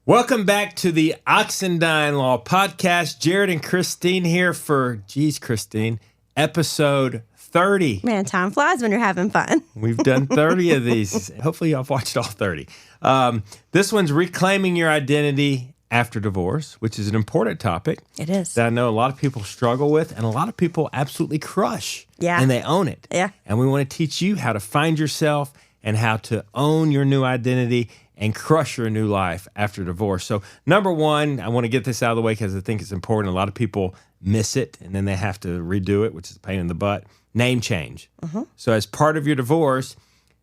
Welcome back to the Oxendine Law Podcast. Jarrod and Christine here for, Christine, episode 30. Man, time flies when you're having fun. We've done 30 of these. Hopefully y'all watched all 30. This one's reclaiming your identity after divorce, which is an important topic. It is. That I know a lot of people struggle with and a lot of people absolutely crush. Yeah. And they own it. Yeah. And we want to teach you how to find yourself and how to own your new identity and crush your new life after divorce. So number one, I want to get this out of the way because I think it's important. A lot of people miss it and then they have to redo it, which is a pain in the butt. Name change. So as part of your divorce,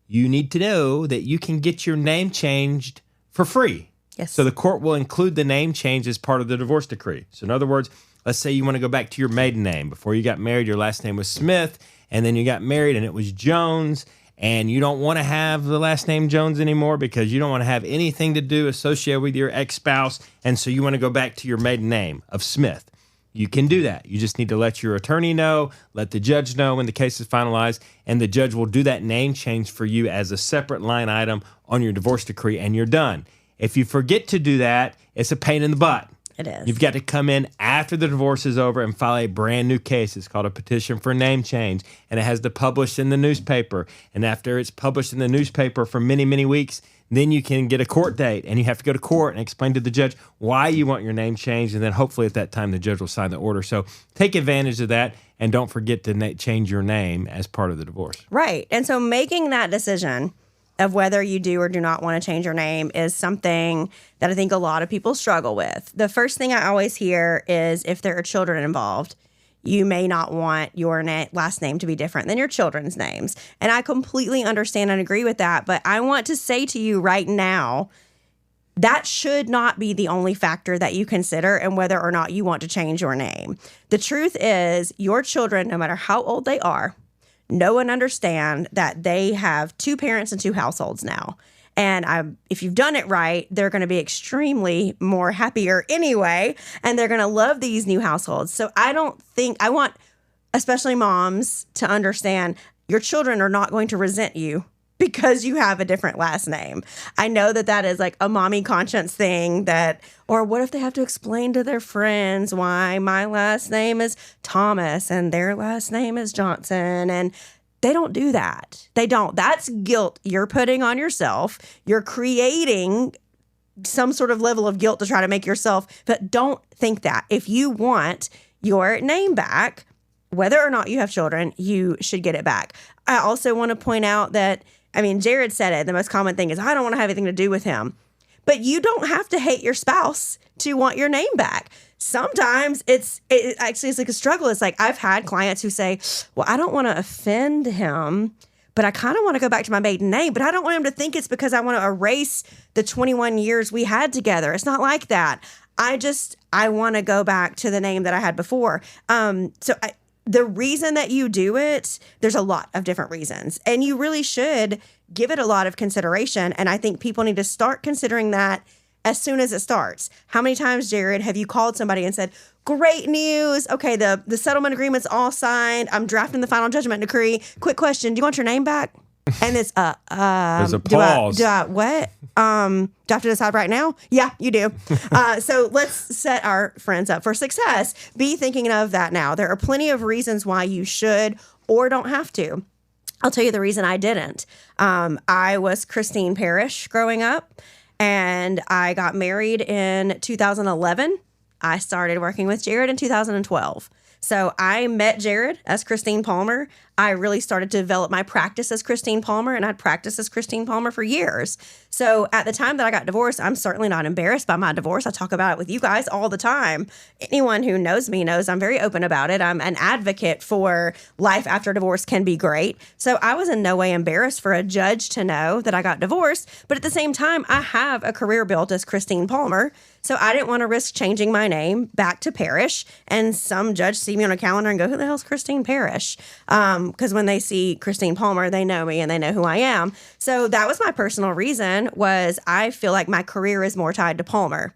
you need to know that you can get your name changed for free. Yes. So the court will include the name change as part of the divorce decree. So in other words, let's say you want to go back to your maiden name. Before you got married, your last name was Smith, and then you got married and it was Jones. And you don't want to have the last name Jones anymore because you don't want to have anything to do associated with your ex-spouse. And so you want to go back to your maiden name of Smith. You can do that. You just need to let your attorney know, let the judge know when the case is finalized, and the judge will do that name change for you as a separate line item on your divorce decree, and you're done. If you forget to do that, it's a pain in the butt. It is. You've got to come in after the divorce is over and file a brand new case. It's called a petition for name change, and it has to publish in the newspaper. And after it's published in the newspaper for many, many weeks, then you can get a court date, and you have to go to court and explain to the judge why you want your name changed, and then hopefully at that time the judge will sign the order. So take advantage of that, and don't forget to change your name as part of the divorce. Right. And so making that decision of whether you do or do not want to change your name is something that I think a lot of people struggle with. The first thing I always hear is if there are children involved, you may not want your last name to be different than your children's names. And I completely understand and agree with that. But I want to say to you right now, that should not be the only factor that you consider in whether or not you want to change your name. The truth is your children, no matter how old they are, know and understand that they have two parents and two households now. And if you've done it right, they're going to be extremely more happier anyway, and they're going to love these new households. So I want, especially moms, to understand your children are not going to resent you because you have a different last name. I know that is like a mommy conscience thing or what if they have to explain to their friends why my last name is Thomas and their last name is Johnson, and they don't do that. They don't. That's guilt you're putting on yourself. You're creating some sort of level of guilt to try to make yourself, but don't think that. If you want your name back, whether or not you have children, you should get it back. I also want to point out that Jarrod said it. The most common thing is, I don't want to have anything to do with him. But you don't have to hate your spouse to want your name back. Sometimes it's like a struggle. It's like I've had clients who say, well, I don't want to offend him, but I kind of want to go back to my maiden name, but I don't want him to think it's because I want to erase the 21 years we had together. It's not like that. I want to go back to the name that I had before. The reason that you do it, there's a lot of different reasons, and you really should give it a lot of consideration. And I think people need to start considering that as soon as it starts. How many times, Jarrod, have you called somebody and said, great news. Okay, the settlement agreement's all signed. I'm drafting the final judgment decree. Quick question. Do you want your name back? And it's, there's a pause. What? Do I have to decide right now? Yeah, you do. So let's set our friends up for success. Be thinking of that now. There are plenty of reasons why you should or don't have to. I'll tell you the reason I didn't. I was Christine Parrish growing up, and I got married in 2011. I started working with Jarrod in 2012. So I met Jarrod as Christine Palmer. I really started to develop my practice as Christine Palmer, and I'd practiced as Christine Palmer for years. So at the time that I got divorced, I'm certainly not embarrassed by my divorce. I talk about it with you guys all the time. Anyone who knows me knows I'm very open about it. I'm an advocate for life after divorce can be great. So I was in no way embarrassed for a judge to know that I got divorced. But at the same time, I have a career built as Christine Palmer. So I didn't want to risk changing my name back to Parrish and some judge see me on a calendar and go, who the hell's Christine Parrish? Because when they see Christine Palmer, they know me and they know who I am. So that was my personal reason, was I feel like my career is more tied to Palmer,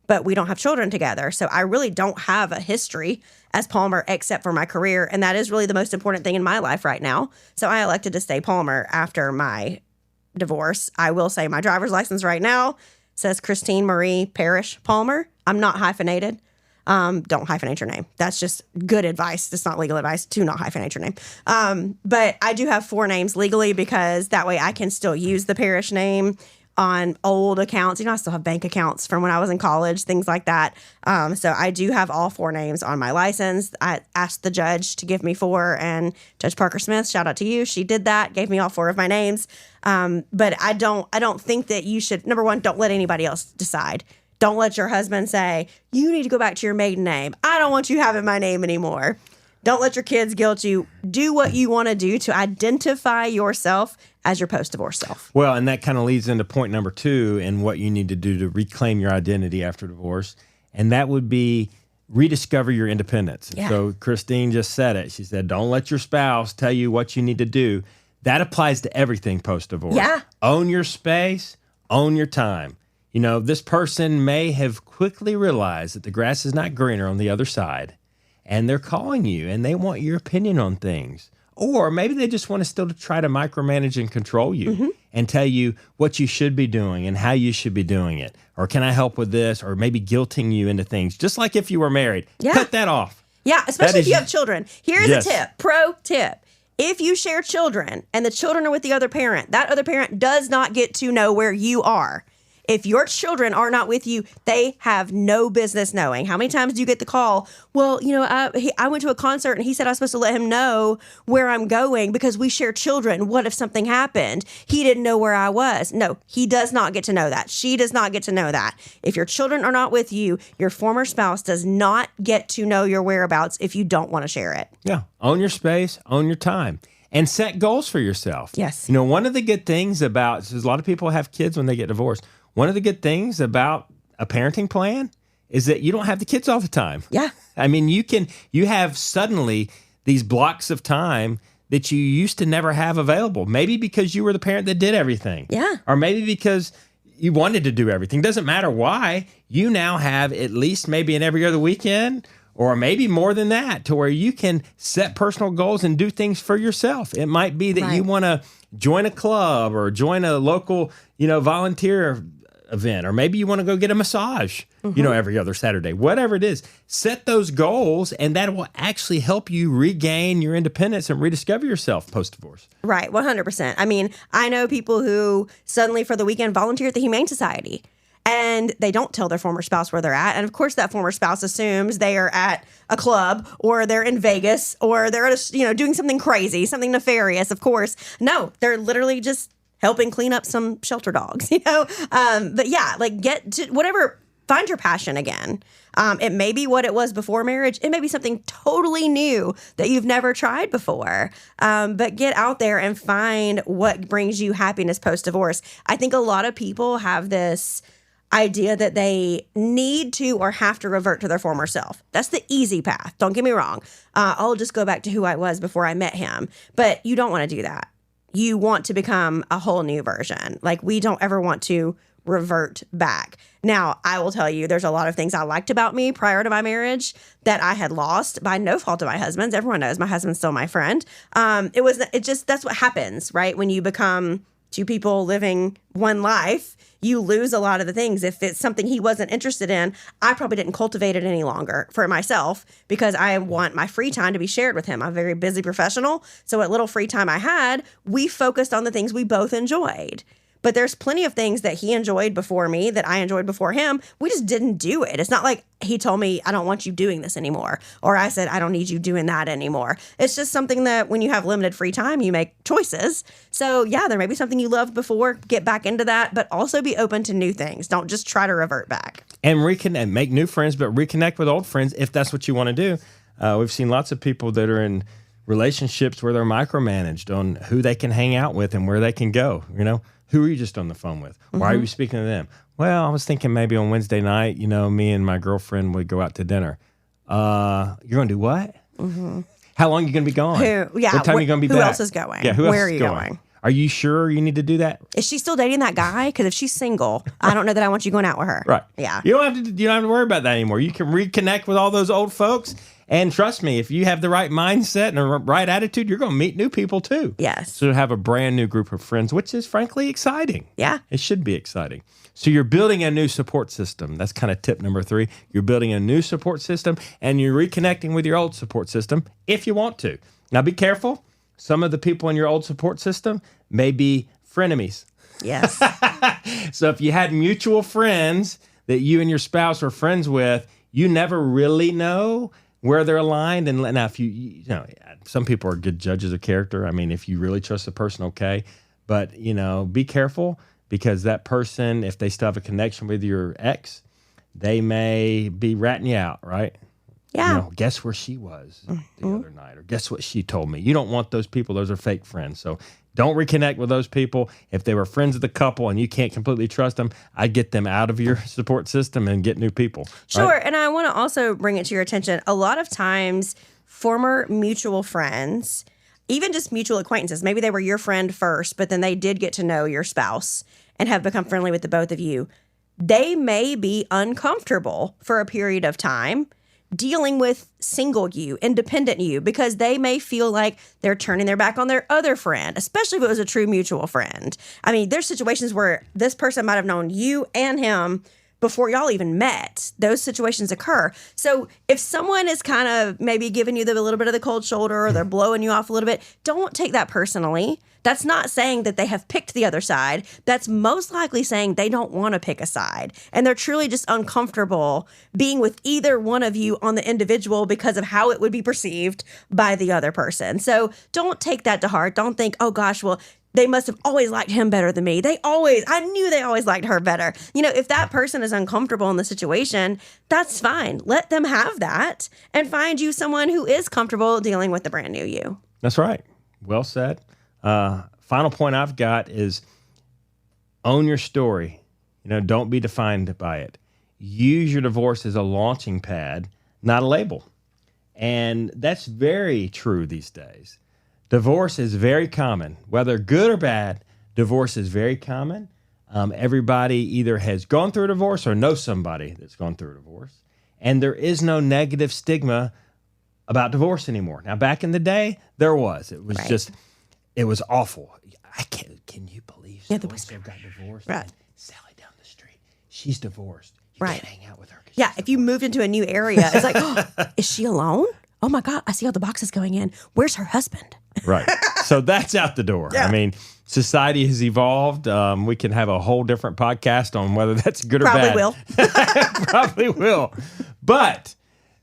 but we don't have children together. So I really don't have a history as Palmer except for my career. And that is really the most important thing in my life right now. So I elected to stay Palmer after my divorce. I will say my driver's license right now says Christine Marie Parrish Palmer. I'm not hyphenated. Don't hyphenate your name. That's just good advice. That's not legal advice. Do not hyphenate your name. But I do have 4 names legally because that way I can still use the Parrish name on old accounts. I still have bank accounts from when I was in college, things like that. So I do have all 4 names on my license. I asked the judge to give me 4, and Judge Parker Smith, shout out to you, she did that, gave me all 4 of my names. But I don't think that you should, number one, don't let anybody else decide. Don't let your husband say, you need to go back to your maiden name. I don't want you having my name anymore. Don't let your kids guilt you. Do what you want to do to identify yourself as your post-divorce self. Well, and that kind of leads into point number 2 and what you need to do to reclaim your identity after divorce. And that would be rediscover your independence. Yeah. So Christine just said it. She said, don't let your spouse tell you what you need to do. That applies to everything post-divorce. Yeah. Own your space, own your time. This person may have quickly realized that the grass is not greener on the other side, and they're calling you and they want your opinion on things. Or maybe they just want to still try to micromanage and control you and tell you what you should be doing and how you should be doing it. Or can I help with this? Or maybe guilting you into things, just like if you were married. Yeah. Cut that off. Yeah, especially if you have children. Here's Yes. a tip, pro tip. If you share children and the children are with the other parent, that other parent does not get to know where you are. If your children are not with you, they have no business knowing. How many times do you get the call? Well, I went to a concert and he said I was supposed to let him know where I'm going because we share children. What if something happened? He didn't know where I was. No, he does not get to know that. She does not get to know that. If your children are not with you, your former spouse does not get to know your whereabouts if you don't want to share it. Yeah. Own your space, own your time. And set goals for yourself. Yes. One of the good things about, a lot of people have kids when they get divorced. One of the good things about a parenting plan is that you don't have the kids all the time. Yeah. I mean, you have suddenly these blocks of time that you used to never have available. Maybe because you were the parent that did everything. Yeah. Or maybe because you wanted to do everything. Doesn't matter why. You now have at least maybe an every other weekend, or maybe more than that, to where you can set personal goals and do things for yourself. It might be that you want to join a club or join a local, volunteer event, or maybe you want to go get a massage, every other Saturday, whatever it is. Set those goals, and that will actually help you regain your independence and rediscover yourself post-divorce. Right, 100%. I mean, I know people who suddenly for the weekend volunteer at the Humane Society, and they don't tell their former spouse where they're at. And of course, that former spouse assumes they are at a club, or they're in Vegas, or they're at doing something crazy, something nefarious. Of course, no, they're literally just helping clean up some shelter dogs. But yeah, get to whatever. Find your passion again. It may be what it was before marriage. It may be something totally new that you've never tried before. But get out there and find what brings you happiness post-divorce. I think a lot of people have this idea that they need to or have to revert to their former self. That's the easy path. Don't get me wrong. I'll just go back to who I was before I met him. But you don't want to do that. You want to become a whole new version. We don't ever want to revert back. Now, I will tell you, there's a lot of things I liked about me prior to my marriage that I had lost by no fault of my husband's. Everyone knows my husband's still my friend. That's what happens, right? When you become 2 people living one life, you lose a lot of the things. If it's something he wasn't interested in, I probably didn't cultivate it any longer for myself because I want my free time to be shared with him. I'm a very busy professional. So what little free time I had, we focused on the things we both enjoyed. But there's plenty of things that he enjoyed before me that I enjoyed before him. We just didn't do it. It's not like he told me, I don't want you doing this anymore. Or I said, I don't need you doing that anymore. It's just something that when you have limited free time, you make choices. So yeah, there may be something you loved before, get back into that, but also be open to new things. Don't just try to revert back. And reconnect, make new friends, but reconnect with old friends if that's what you want to do. We've seen lots of people that are in relationships where they're micromanaged on who they can hang out with and where they can go, Who are you just on the phone with? Why are you speaking to them? Well, I was thinking maybe on Wednesday night, me and my girlfriend would go out to dinner. You're going to do what? Mm-hmm. How long are you going to be gone? What time are you going to be back? Who else is going? Yeah, who else Where is are you going? Are you sure you need to do that? Is she still dating that guy? Because if she's single, I don't know that I want you going out with her. Right. Yeah. You don't have to worry about that anymore. You can reconnect with all those old folks And trust me, if you have the right mindset and a right attitude, you're going to meet new people too. Yes. So have a brand new group of friends, which is frankly exciting. Yeah. It should be exciting. So you're building a new support system. That's kind of tip number 3. You're building a new support system and you're reconnecting with your old support system if you want to. Now be careful. Some of the people in your old support system may be frenemies. Yes. So if you had mutual friends that you and your spouse are friends with, you never really know where they're aligned. And now, if you know, some people are good judges of character. I mean, if you really trust the person, okay. But, be careful because that person, if they still have a connection with your ex, they may be ratting you out, right? Yeah. Guess where she was the other night, or guess what she told me. You don't want those people. Those are fake friends. So don't reconnect with those people. If they were friends of the couple and you can't completely trust them, I'd get them out of your support system and get new people. Sure. Right? And I want to also bring it to your attention. A lot of times, former mutual friends, even just mutual acquaintances, maybe they were your friend first, but then they did get to know your spouse and have become friendly with the both of you. They may be uncomfortable for a period of time dealing with single you, independent you, because they may feel like they're turning their back on their other friend, especially if it was a true mutual friend. I mean, there's situations where this person might have known you and him before y'all even met. Those situations occur. So if someone is kind of maybe giving you a little bit of the cold shoulder or they're blowing you off a little bit, don't take that personally. That's not saying that they have picked the other side. That's most likely saying they don't want to pick a side. And they're truly just uncomfortable being with either one of you on the individual because of how it would be perceived by the other person. So don't take that to heart. Don't think, oh gosh, well, they must have always liked him better than me. I knew they always liked her better. If that person is uncomfortable in the situation, that's fine. Let them have that and find you someone who is comfortable dealing with the brand new you. That's right. Well said. Final point I've got is own your story. Don't be defined by it. Use your divorce as a launching pad, not a label. And that's very true these days. Divorce is very common, whether good or bad. Divorce is very common. Everybody either has gone through a divorce or knows somebody that's gone through a divorce. And there is no negative stigma about divorce anymore. Now, back in the day, there was. It was right. It was awful. Can you believe the so got divorced? Right. Sally down the street, she's divorced. You right. can't hang out with her. Yeah, if you moved into a new area, it's like, oh, is she alone? Oh my God, I see all the boxes going in. Where's her husband? Right. So that's out the door. Yeah. I mean, society has evolved. We can have a whole different podcast on whether that's good or bad. Probably will. But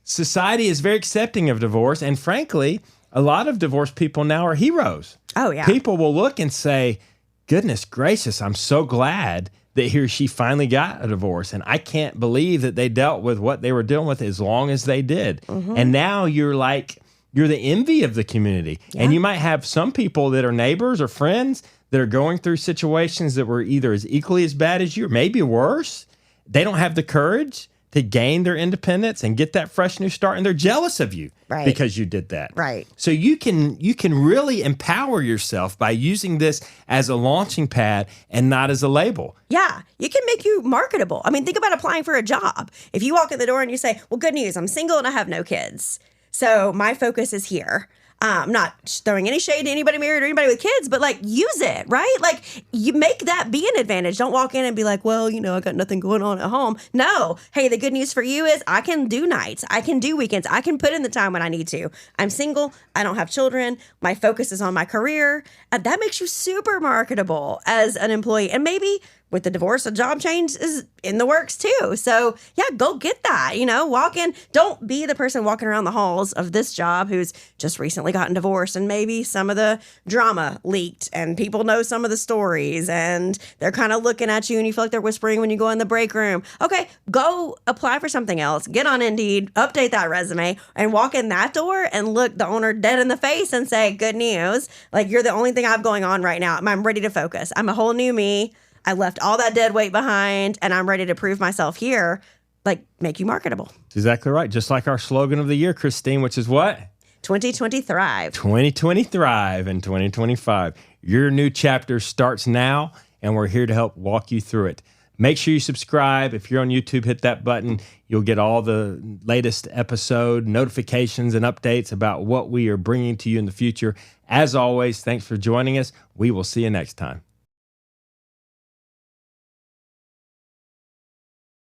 society is very accepting of divorce. And frankly, a lot of divorced people now are heroes. Oh, yeah. People will look and say, goodness gracious, I'm so glad that he or she finally got a divorce. And I can't believe that they dealt with what they were dealing with as long as they did. Mm-hmm. And now you're the envy of the community. Yeah. And you might have some people that are neighbors or friends that are going through situations that were either as equally as bad as you or maybe worse. They don't have the courage to gain their independence and get that fresh new start. And they're jealous of you because you did that. Right. So you can really empower yourself by using this as a launching pad and not as a label. Yeah, it can make you marketable. I mean, think about applying for a job. If you walk in the door and you say, well, good news, I'm single and I have no kids. So my focus is here. I'm not throwing any shade to anybody married or anybody with kids, but use it, right? You make that be an advantage. Don't walk in and be like, well, I got nothing going on at home. No. Hey, the good news for you is I can do nights. I can do weekends. I can put in the time when I need to. I'm single. I don't have children. My focus is on my career. And that makes you super marketable as an employee. And maybe with the divorce, a job change is in the works too. So yeah, go get that, walk in. Don't be the person walking around the halls of this job who's just recently gotten divorced and maybe some of the drama leaked and people know some of the stories and they're kind of looking at you and you feel like they're whispering when you go in the break room. Okay, go apply for something else. Get on Indeed, update that resume and walk in that door and look the owner dead in the face and say, good news. You're the only thing I have going on right now. I'm ready to focus. I'm a whole new me. I left all that dead weight behind and I'm ready to prove myself here, make you marketable. That's exactly right. Just like our slogan of the year, Christine, which is what? 2020 Thrive. 2020 Thrive and 2025. Your new chapter starts now and we're here to help walk you through it. Make sure you subscribe. If you're on YouTube, hit that button. You'll get all the latest episode notifications and updates about what we are bringing to you in the future. As always, thanks for joining us. We will see you next time.